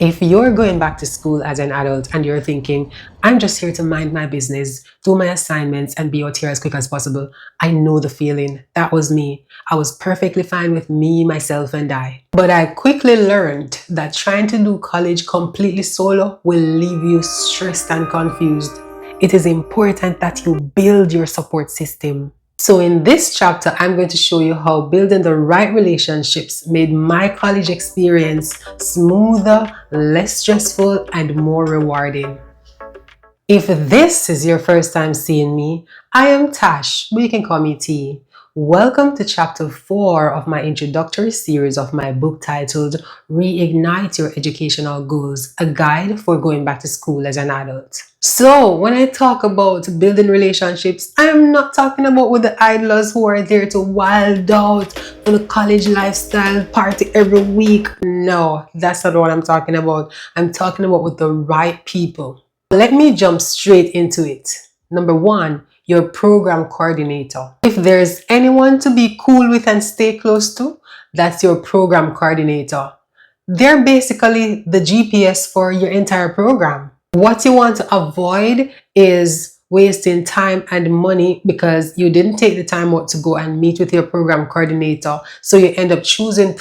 If you're going back to school as an adult and you're thinking, I'm just here to mind my business, do my assignments, and be out here as quick as possible, I know the feeling. That was me. I was perfectly fine with me, myself, and I. But I quickly learned that trying to do college completely solo will leave you stressed and confused. It is important that you build your support system. So in this chapter, I'm going to show you how building the right relationships made my college experience smoother, less stressful, and more rewarding. If this is your first time seeing me, I am Tash, but you can call me T. Welcome to chapter 4 of my introductory series of my book titled Reignite Your Educational Goals, a guide for going back to school as an adult. So when I talk about building relationships, I am not talking about with the idlers who are there to wild out on a college lifestyle, party every week. No, that's not what I'm talking about. I'm talking about with the right people. Let me jump straight into it. Number 1, your program coordinator. If there's anyone to be cool with and stay close to, that's your program coordinator. They're basically the GPS for your entire program. What you want to avoid is wasting time and money because you didn't take the time out to go and meet with your program coordinator. So you end up choosing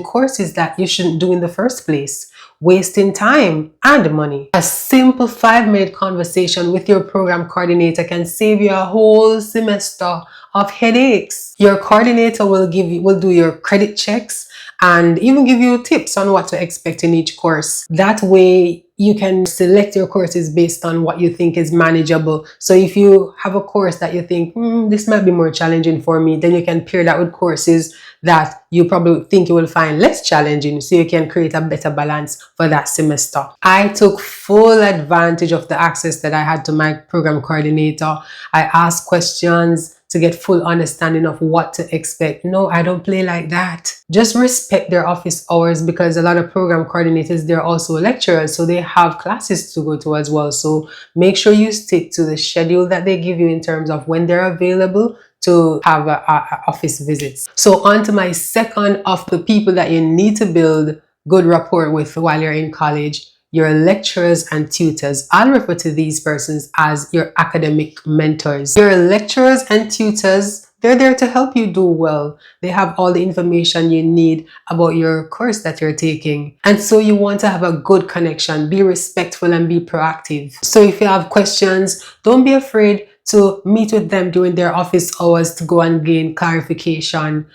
courses that you shouldn't do in the first place, wasting time and money. A simple 5-minute conversation with your program coordinator can save you a whole semester of headaches. Your coordinator will do your credit checks and even give you tips on what to expect in each course. That way you can select your courses based on what you think is manageable. So if you have a course that you think, this might be more challenging for me, then you can pair that with courses that you probably think you will find less challenging, so you can create a better balance for that semester. I took full advantage of the access that I had to my program coordinator. I asked questions to get full understanding of what to expect. No, I don't play like that. Just respect their office hours because a lot of program coordinators, they're also lecturers, so they have classes to go to as well. So make sure you stick to the schedule that they give you in terms of when they're available to have office visits. So on to my second of the people that you need to build good rapport with while you're in college, your lecturers and tutors. I'll refer to these persons as your academic mentors. Your lecturers and tutors, they're there to help you do well. They have all the information you need about your course that you're taking. And so you want to have a good connection, be respectful and be proactive. So if you have questions, don't be afraid to meet with them during their office hours to go and gain clarification.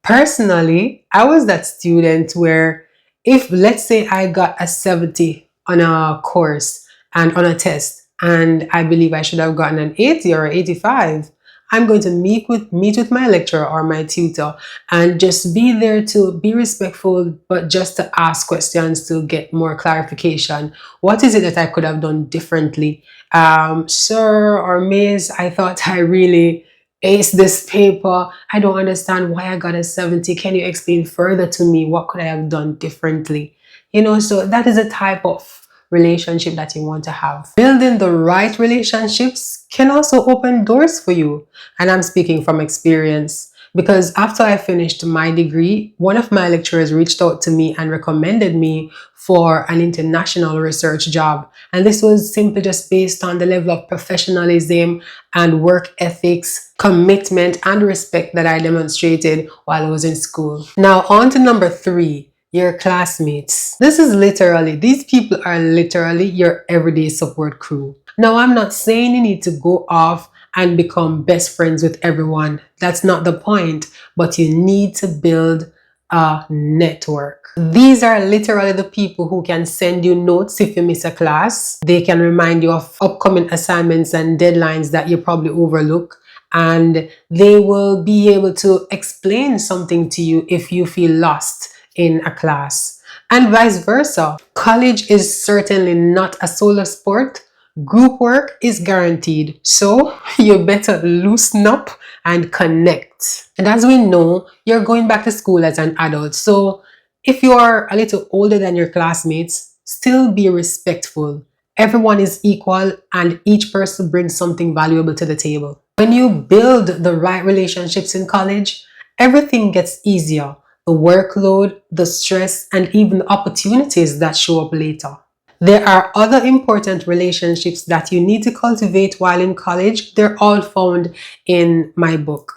Personally, I was that student where if, let's say, I got a 70 on a course and on a test, and I believe I should have gotten an 80 or 85, I'm going to meet with my lecturer or my tutor and just be there to be respectful, but just to ask questions to get more clarification. What is it that I could have done differently? Sir or Miss, I thought I really aced this paper. I don't understand why I got a 70. Can you explain further to me? What could I have done differently? So that is a type of relationship that you want to have. Building the right relationships can also open doors for you. And I'm speaking from experience because after I finished my degree, one of my lecturers reached out to me and recommended me for an international research job. And this was simply just based on the level of professionalism and work ethics, commitment, and respect that I demonstrated while I was in school. Now on to number 3. Your classmates. These people are literally your everyday support crew. Now, I'm not saying you need to go off and become best friends with everyone. That's not the point, but you need to build a network. These are literally the people who can send you notes if you miss a class. They can remind you of upcoming assignments and deadlines that you probably overlook. And they will be able to explain something to you if you feel lost in a class, and vice versa. College is certainly not a solo sport. Group work is guaranteed, so you better loosen up and connect. And as we know, you're going back to school as an adult, so if you are a little older than your classmates, still be respectful. Everyone is equal and each person brings something valuable to the table. When you build the right relationships in college, everything gets easier. the workload, the stress, and even the opportunities that show up later. There are other important relationships that you need to cultivate while in college. They're all found in my book.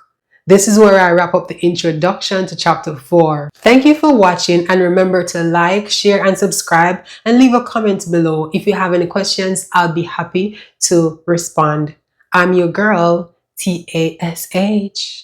This is where I wrap up the introduction to chapter 4. Thank you for watching, and remember to like, share, and subscribe, and leave a comment below. If you have any questions, I'll be happy to respond. I'm your girl, TASH.